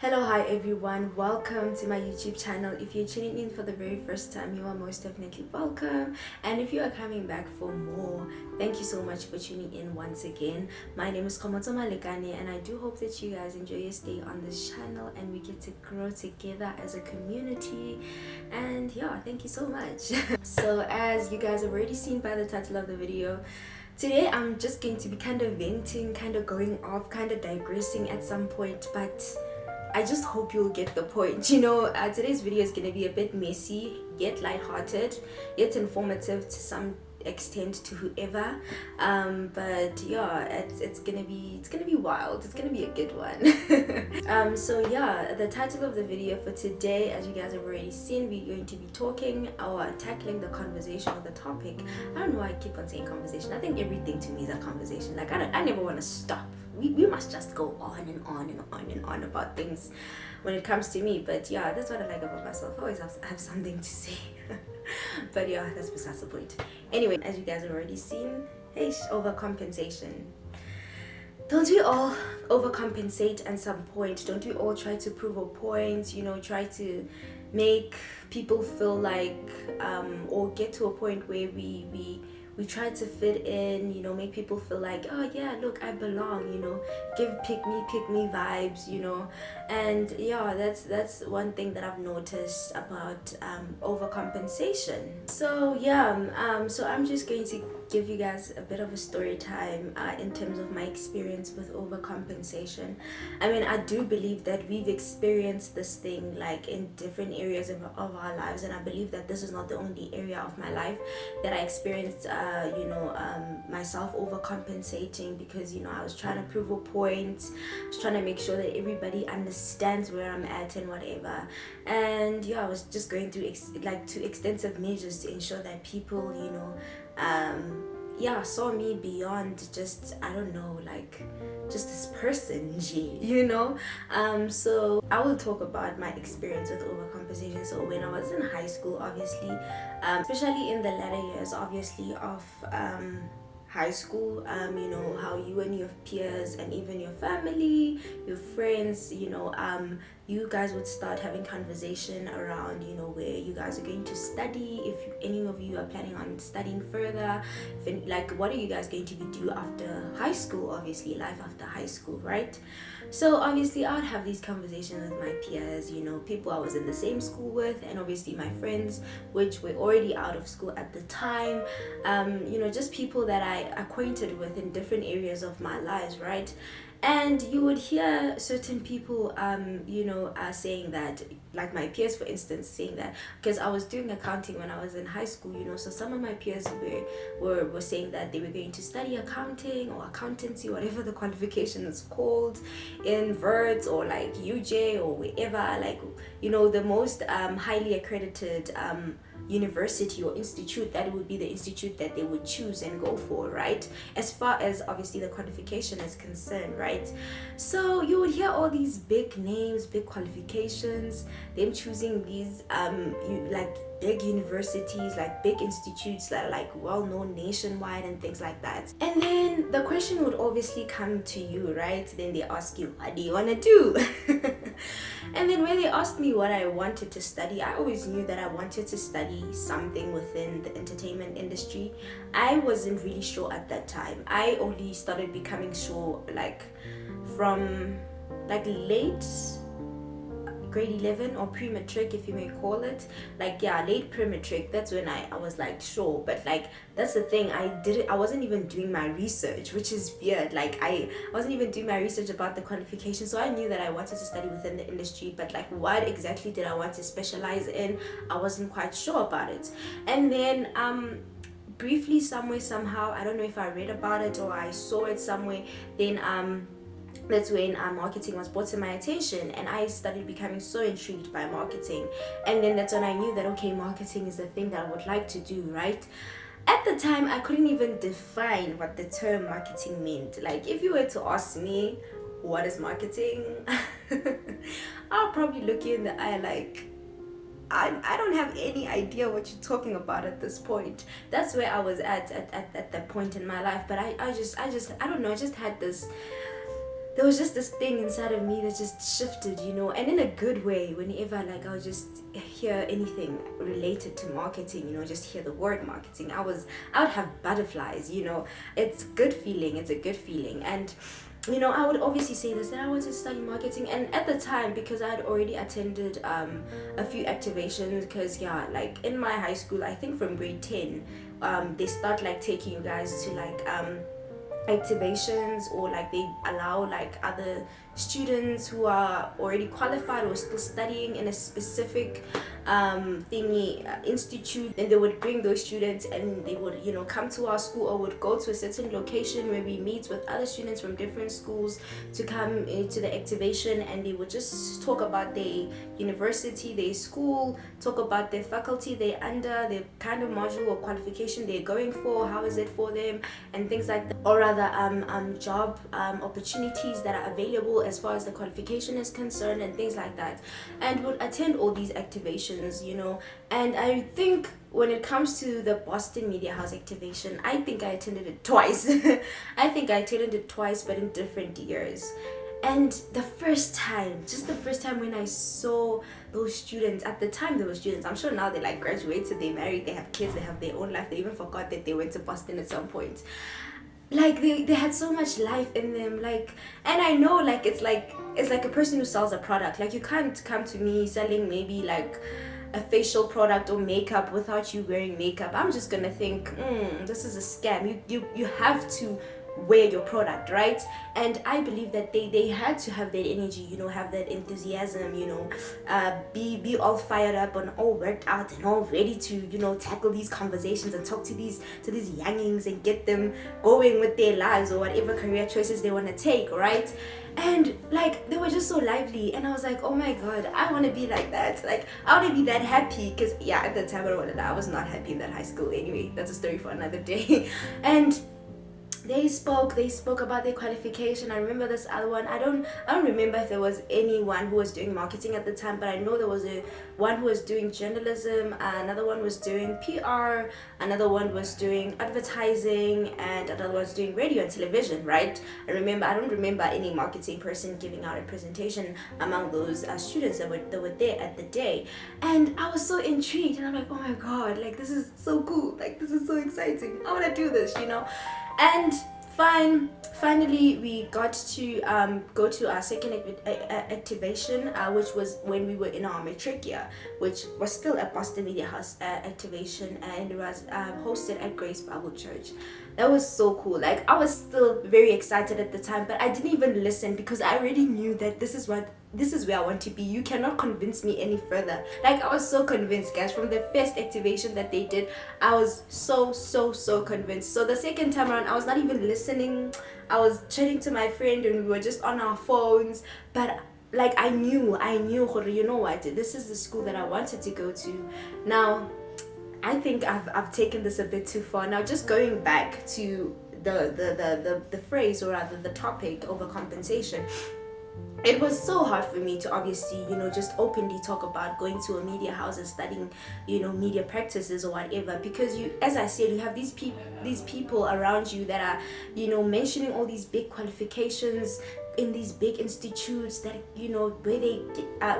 Hello, hi everyone. Welcome to my YouTube channel. If you're tuning in for the very first time, you are most definitely welcome. And if you are coming back for more, thank you so much for tuning in once again. My name is Kgomotso Malekane, and I do hope that you guys enjoy your stay on this channel and we get to grow together as a community. And yeah, thank you so much. So as you guys have already seen by the title of the video, today I'm just going to be kind of venting, kind of going off, kind of digressing at some point, but I just hope you'll get the point. Today's video is going to be a bit messy, yet lighthearted, yet informative to some extent to whoever. But yeah, it's gonna be wild. It's gonna be a good one. So yeah, the title of the video for today, as you guys have already seen, we're going to be talking or tackling the conversation or the topic. I don't know why I keep on saying conversation. I think everything to me is a conversation. Like I never want to stop. We must just go on and on and on and on about things when it comes to me. But yeah, that's what I like about myself. I always have something to say. But yeah, that's besides the point. Anyway, as you guys have already seen, hey, overcompensation. Don't we all overcompensate at some point? Don't we all try to prove a point? Try to make people feel like or get to a point where we try to fit in, make people feel like, oh yeah, look, I belong, give pick me vibes, and yeah, that's one thing that I've noticed about overcompensation. So yeah, so I'm just going to give you guys a bit of a story time in terms of my experience with overcompensation. I mean, I do believe that we've experienced this thing like in different areas of our lives, and I believe that this is not the only area of my life that I experienced myself overcompensating, because I was trying to prove a point. I was trying to make sure that everybody understands where I'm at and whatever, and yeah, I was just going through to extensive measures to ensure that people saw me beyond just, I don't know, like just this person, so I will talk about my experience with overcompensation. So when I was in high school, obviously, especially in the latter years, obviously, of high school, how you and your peers and even your family, your friends, you guys would start having conversation around, where you guys are going to study, if any of you are planning on studying further, what are you guys going to do after high school, obviously, life after high school, right? So obviously I would have these conversations with my peers, people I was in the same school with, and obviously my friends, which were already out of school at the time, just people that I acquainted with in different areas of my lives, right? And you would hear certain people saying that, like my peers for instance, saying that, because I was doing accounting when I was in high school, so some of my peers were saying that they were going to study accounting or accountancy, whatever the qualification is called, in Verts or like UJ or wherever, like the most highly accredited university or institute, that would be the institute that they would choose and go for, right? As far as obviously the qualification is concerned, right? So you would hear all these big names, big qualifications, them choosing these big universities, like big institutes that are like well known nationwide and things like that. And then the question would obviously come to you, right? Then they ask you, what do you want to do? And then when they asked me what I wanted to study, I always knew that I wanted to study something within the entertainment industry. I wasn't really sure at that time. I only started becoming sure like from like late grade 11 or pre-matric, if you may call it, late pre-matric. That's when I was like sure, but like that's the thing, I wasn't even doing my research, which is weird. Like I wasn't even doing my research about the qualification. So I knew that I wanted to study within the industry, but like what exactly did I want to specialize in, I wasn't quite sure about it. And then briefly, somehow, I don't know if I read about it or I saw it somewhere, then that's when marketing was brought to my attention, and I started becoming so intrigued by marketing. And then that's when I knew that, okay, marketing is the thing that I would like to do, right? At the time, I couldn't even define what the term marketing meant. Like, if you were to ask me, what is marketing? I'll probably look you in the eye like, I don't have any idea what you're talking about at this point. That's where I was at that point in my life. But I don't know, I just had this there was just this thing inside of me that just shifted, and in a good way. Whenever like I would just hear anything related to marketing, just hear the word marketing, I would have butterflies. It's good feeling. It's a good feeling. And I would obviously say this, that I wanted to study marketing. And at the time, because I had already attended a few activations, because like in my high school, I think from grade 10, they start like taking you guys to like activations, or like they allow like other students who are already qualified or still studying in a specific institute, and they would bring those students, and they would come to our school, or would go to a certain location where we meet with other students from different schools to come into the activation, and they would just talk about their university, their school, talk about their faculty they're under, the kind of module or qualification they're going for, how is it for them, and things like that, or rather job opportunities that are available as far as the qualification is concerned, and things like that. And would attend all these activations, and I think when it comes to the Boston Media House activation, I think I attended it twice. I think I attended it twice, but in different years. And the first time when I saw those students, at the time they were students, I'm sure now they like graduated, they married, they have kids, they have their own life, they even forgot that they went to Boston at some point. Like they had so much life in them, like, and I know like it's like a person who sells a product. Like you can't come to me selling maybe like a facial product or makeup without you wearing makeup. I'm just gonna think, this is a scam. You have to wear your product, right? And I believe that they had to have that energy, have that enthusiasm, be all fired up and all worked out and all ready to tackle these conversations and talk to these youngings and get them going with their lives or whatever career choices they want to take, right? And like they were just so lively, and I was like, oh my god, I want to be like that. Like I want to be that happy, because at the time I was not happy in that high school anyway. That's a story for another day. And they spoke about their qualification. I remember this other one. I don't remember if there was anyone who was doing marketing at the time, but I know there was one who was doing journalism, another one was doing PR, another one was doing advertising, and another one was doing radio and television, right? I don't remember any marketing person giving out a presentation among those students that were there at the day. And I was so intrigued, and I'm like, oh my god, like this is so cool, like this is so exciting, I want to do this, And finally we got to go to our second activation, which was when we were in our matric year, which was still a Boston Media House activation, and it was hosted at Grace Bible Church. That was so cool. Like I was still very excited at the time, but I didn't even listen, because I already knew that this is where I want to be. You cannot convince me any further. Like I was so convinced, guys. From the first activation that they did, I was so convinced. So the second time around, I was not even listening. I was chatting to my friend, and we were just on our phones. But like I knew, you know what? This is the school that I wanted to go to. Now, I think I've taken this a bit too far. Now, just going back to the phrase, or rather the topic, overcompensation. It was so hard for me to obviously, just openly talk about going to a media house and studying, media practices or whatever, because as I said, you have these people around you that are, mentioning all these big qualifications in these big institutes that, where they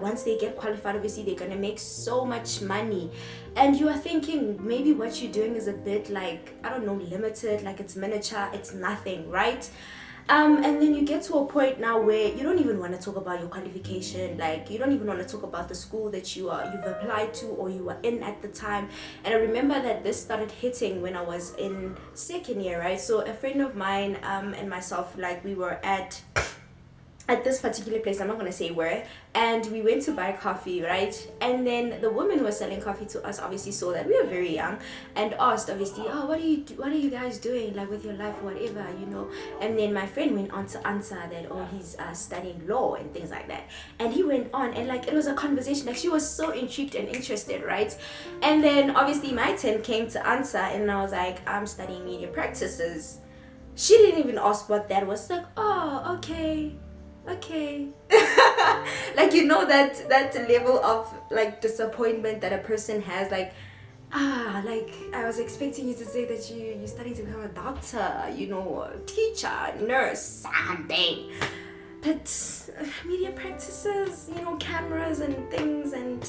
once they get qualified, obviously they're gonna make so much money, and you are thinking maybe what you're doing is a bit like, I don't know, limited, like it's miniature, it's nothing, right? And then you get to a point now where you don't even want to talk about your qualification. Like you don't even want to talk about the school that you've applied to or you were in at the time. And I remember that this started hitting when I was in second year, right? So a friend of mine and myself, like we were at this particular place, I'm not going to say where, and we went to buy coffee, right? And then the woman who was selling coffee to us obviously saw that we were very young and asked obviously, oh, what are you guys doing, like with your life or whatever, And then my friend went on to answer that, oh, he's studying law and things like that. And he went on, and like it was a conversation, like she was so intrigued and interested, right? And then obviously my turn came to answer, and I was like, I'm studying media practices. She didn't even ask what that was. Like, oh, okay. Like that level of like disappointment that a person has, like like I was expecting you to say that you're studying to become a doctor, teacher, nurse, something. but media practices, you know, cameras and things and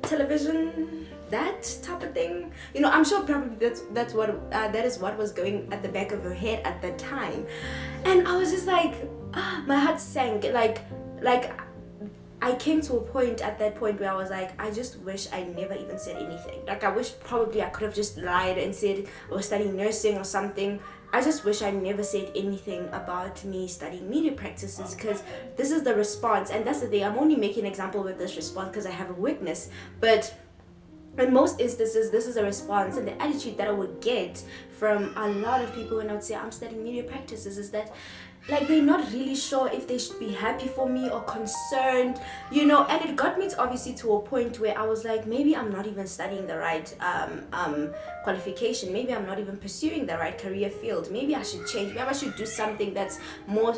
television, that type of thing, you know, I'm sure probably that's what that is what was going at the back of her head at that time. And I was just like, my heart sank. Like I came to a point at that point where I was like, I just wish I never even said anything. Like, I wish probably I could have just lied and said I was studying nursing or something. I just wish I never said anything about me studying media practices, because this is the response. And that's the thing, I'm only making an example with this response because I have a witness. But in most instances, this is a response, and the attitude that I would get from a lot of people when I would say I'm studying media practices is that, like, they're not really sure if they should be happy for me or concerned, you know. And it got me to, obviously, to a point where I was like, maybe I'm not even studying the right qualification. Maybe I'm not even pursuing the right career field. Maybe I should change. Maybe I should do something that's more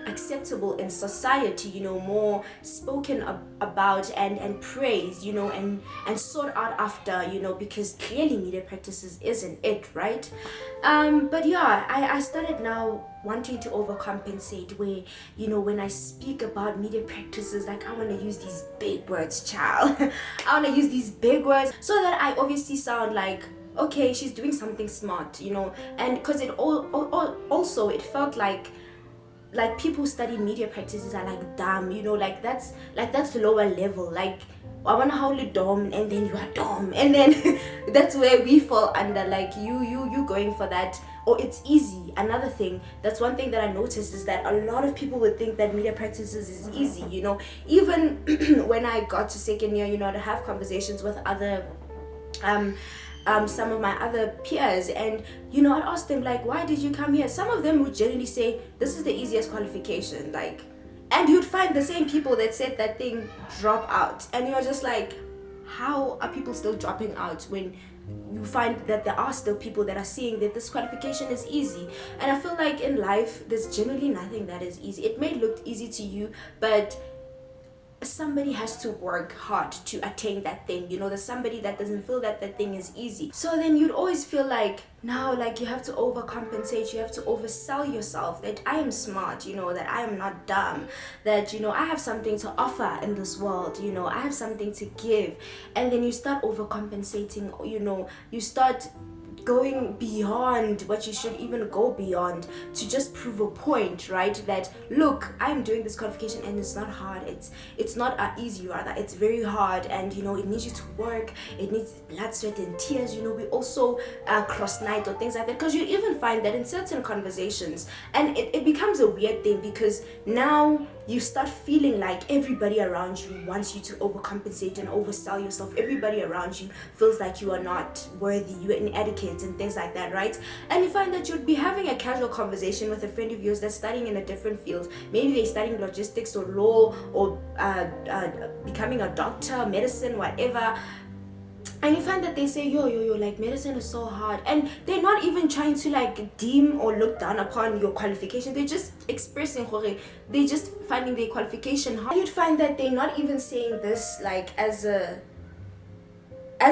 acceptable in society, you know, more spoken about and praised, you know, and sought out after, you know, because clearly media practices isn't it, right? But yeah, I started now wanting to overcompensate, where, you know, when I speak about media practices, like, I want to use these big words, child. I want to use these big words so that I obviously sound like, okay, she's doing something smart, you know. And because it also it felt like people who study media practices are like dumb, you know, like that's lower level. Like, I want to hold it dumb, and then you are dumb, and then that's where we fall under, like, you going for that, or it's easy. Another thing, that's one thing that I noticed, is that a lot of people would think that media practices is easy, you know. Even when I got to second year, you know, to have conversations with other some of my other peers, and, you know, I'd ask them, like, why did you come here? Some of them would generally say, this is the easiest qualification, like, and you'd find the same people that said that thing drop out, and you're just like, how are people still dropping out when you find that there are still people that are seeing that this qualification is easy? And I feel like in life, there's generally nothing that is easy. It may look easy to you, but somebody has to work hard to attain that thing, you know. There's somebody that doesn't feel that that thing is easy. So then you'd always feel like, now, like, you have to overcompensate, you have to oversell yourself, that I am smart, you know, that I am not dumb, that, you know, I have something to offer in this world, you know, I have something to give. And then you start overcompensating, you know, you start going beyond what you should even go beyond, to just prove a point, right? That, look, I'm doing this qualification and it's not hard, it's not easy, rather it's very hard, and, you know, it needs you to work, it needs blood, sweat and tears, you know. We also cross night or things like that, because you even find that in certain conversations, and it becomes a weird thing, because now you start feeling like everybody around you wants you to overcompensate and oversell yourself. Everybody around you feels like you are not worthy, you are inadequate and things like that, right? And you find that you'd be having a casual conversation with a friend of yours that's studying in a different field. Maybe they're studying logistics or law, or becoming a doctor, medicine, whatever. And you find that they say, yo, like, medicine is so hard, and they're not even trying to, like, deem or look down upon your qualification. They're just expressing, they're just finding their qualification hard. You'd find that they're not even saying this, like, as a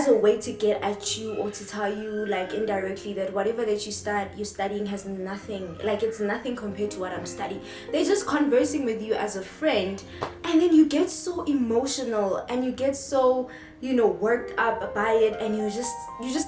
way to get at you, or to tell you, like, indirectly, that whatever that you're studying has nothing, like, it's nothing compared to what I'm studying. They're just conversing with you as a friend, and then you get so emotional, and you get so, you know, worked up by it, and you're just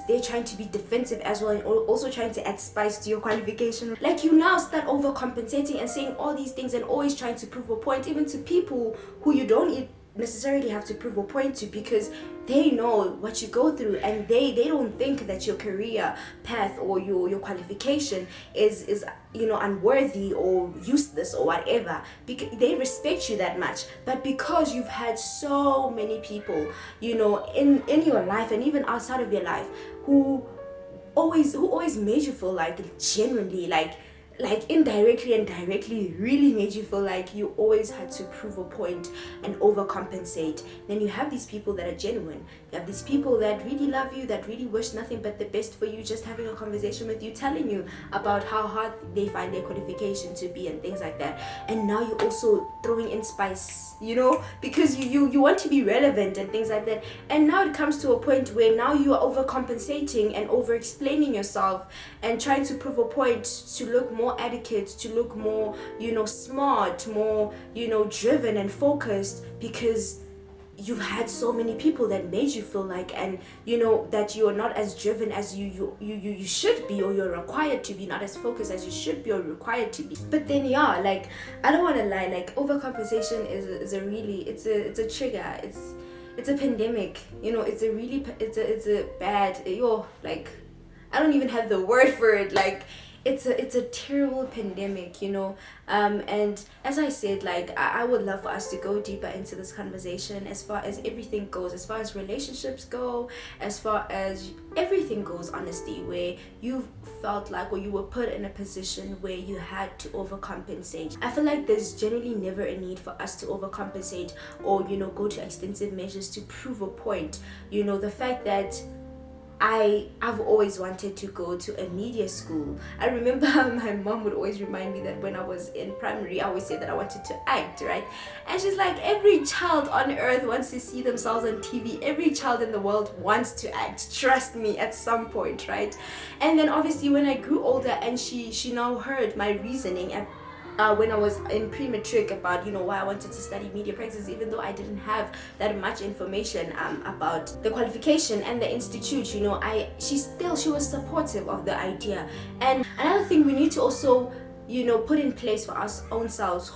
there trying to be defensive as well, and also trying to add spice to your qualification. Like, you now start overcompensating and saying all these things, and always trying to prove a point, even to people who you don't necessarily have to prove a point to, because they know what you go through, and they don't think that your career path or your qualification is you know, unworthy or useless or whatever, because they respect you that much. But because you've had so many people, you know, in your life and even outside of your life, who always made you feel like, genuinely, like indirectly and directly, really made you feel like you always had to prove a point and overcompensate. Then you have these people that are genuine. You have these people that really love you, that really wish nothing but the best for you, just having a conversation with you, telling you about how hard they find their qualification to be and things like that. And now you're also throwing in spice, you know, because you want to be relevant and things like that. And now it comes to a point where now you are overcompensating and over explaining yourself and trying to prove a point to look more more etiquette, to look more, smart, more, driven and focused, because you've had so many people that made you feel like, and that you're not as driven as you should be, or you're required to be, not as focused as you should be or required to be. But then like, I don't want to lie, like overcompensation is a really, it's a trigger, it's a pandemic, it's a really, it's a bad, like, I don't even have the word for it, like it's a terrible pandemic, and as I said, like I would love for us to go deeper into this conversation as far as everything goes, as far as relationships go, as far as everything goes, honestly, where you felt like, or you were put in a position where you had to overcompensate. I feel like there's generally never a need for us to overcompensate or go to extensive measures to prove a point. The fact that I've always wanted to go to a media school. I remember my mom would always remind me that when I was in primary, I always said that I wanted to act, right? And she's like, every child on earth wants to see themselves on TV. Every child in the world wants to act. Trust me, at some point, right? And then obviously when I grew older, and she now heard my reasoning and when I was in pre-matric about why I wanted to study media practice, even though I didn't have that much information about the qualification and the institute, she was supportive of the idea. And another thing we need to also put in place for our own selves,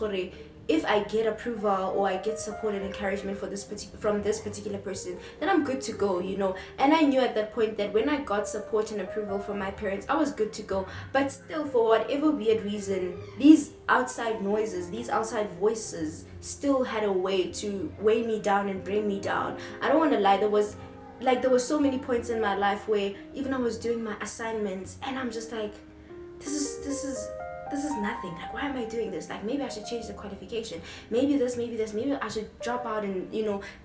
if I get approval or I get support and encouragement from this particular person, then I'm good to go, And I knew at that point that when I got support and approval from my parents, I was good to go. But still, for whatever weird reason, these outside noises, these outside voices still had a way to weigh me down and bring me down. I don't want to lie, there were so many points in my life where even I was doing my assignments and I'm just like, this is nothing. Like, why am I doing this? Like, maybe I should change the qualification. Maybe this. Maybe I should drop out and,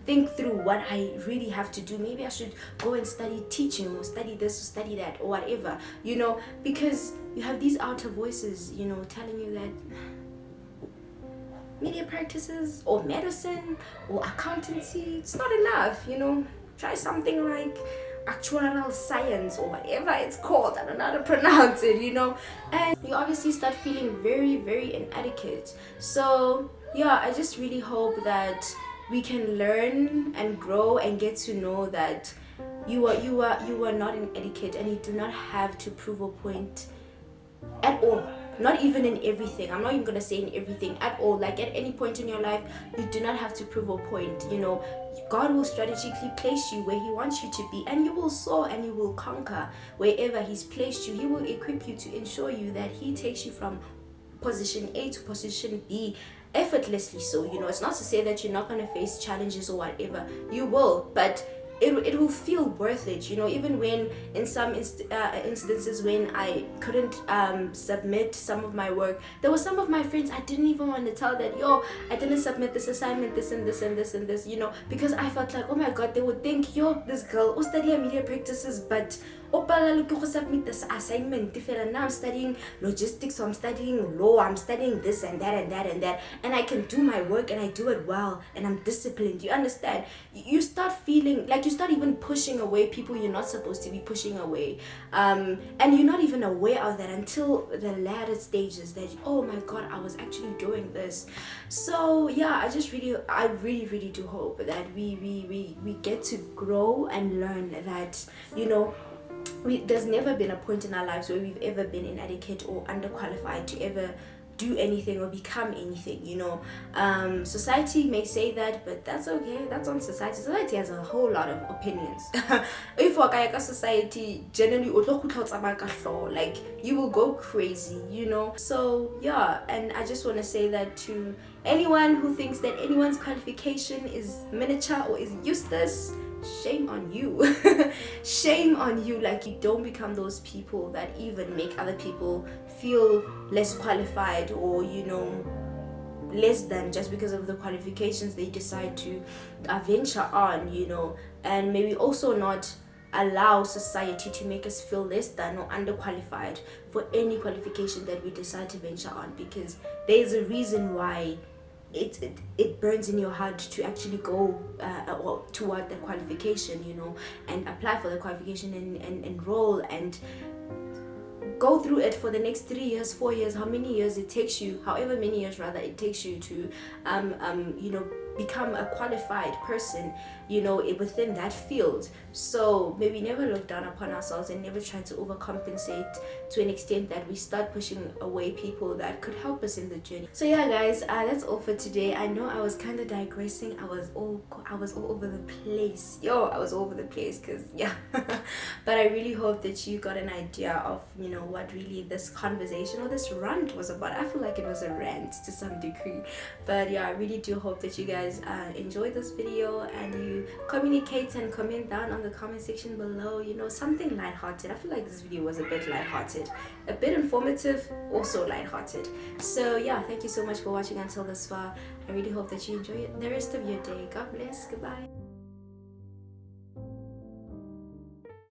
think through what I really have to do. Maybe I should go and study teaching or study this or study that or whatever, because you have these outer voices, telling you that media practices or medicine or accountancy, it's not enough, Try something like actuarial science or whatever it's called. I don't know how to pronounce it, and you obviously start feeling very, very inadequate. So I just really hope that we can learn and grow and get to know that you are not inadequate, and you do not have to prove a point at all. Not even in everything. I'm not even gonna say in everything at all. Like, at any point in your life, you do not have to prove a point. God will strategically place you where He wants you to be, and you will soar and you will conquer wherever He's placed you. He will equip you to ensure you that He takes you from position A to position B effortlessly. So it's not to say that you're not gonna face challenges or whatever. You will, but it will feel worth it, even when in some instances when I couldn't submit some of my work, there were some of my friends I didn't even want to tell that, I didn't submit this assignment, this and this and this and this, because I felt like, oh my god, they would think, this girl study media practices, but submit this assignment. Now I'm studying logistics, so I'm studying law, I'm studying this and that and that and that, and I can do my work and I do it well and I'm disciplined. You understand? You start feeling like you start even pushing away people you're not supposed to be pushing away, and you're not even aware of that until the latter stages that, oh my god, I was actually doing this. So I really do hope that we get to grow and learn that there's never been a point in our lives where we've ever been inadequate or underqualified to ever do anything or become anything. Society may say that, but that's okay. That's on society. Society has a whole lot of opinions. If a society generally, like, you will go crazy, So and I just want to say that to anyone who thinks that anyone's qualification is miniature or is useless, shame on you. Shame on you. Like, you don't become those people that even make other people feel less qualified or less than, just because of the qualifications they decide to venture on, and maybe also not allow society to make us feel less than or underqualified for any qualification that we decide to venture on, because there's a reason why it burns in your heart to actually go toward the qualification, and apply for the qualification and enroll and go through it for the next 3 years, 4 years, how many years it takes you, however many years rather it takes you to become a qualified person, within that field. So maybe never look down upon ourselves and never try to overcompensate to an extent that we start pushing away people that could help us in the journey. So yeah, guys, that's all for today. I know I was kind of digressing. I was all over the place. I was all over the place because but I really hope that you got an idea of what really this conversation or this rant was about. I feel like it was a rant to some degree, but yeah, I really do hope that you guys enjoy this video and you communicate and comment down on the comment section below, something lighthearted. I feel like this video was a bit lighthearted, a bit informative, also lighthearted. So yeah, thank you so much for watching until this far. I really hope that you enjoy the rest of your day. God bless. Goodbye.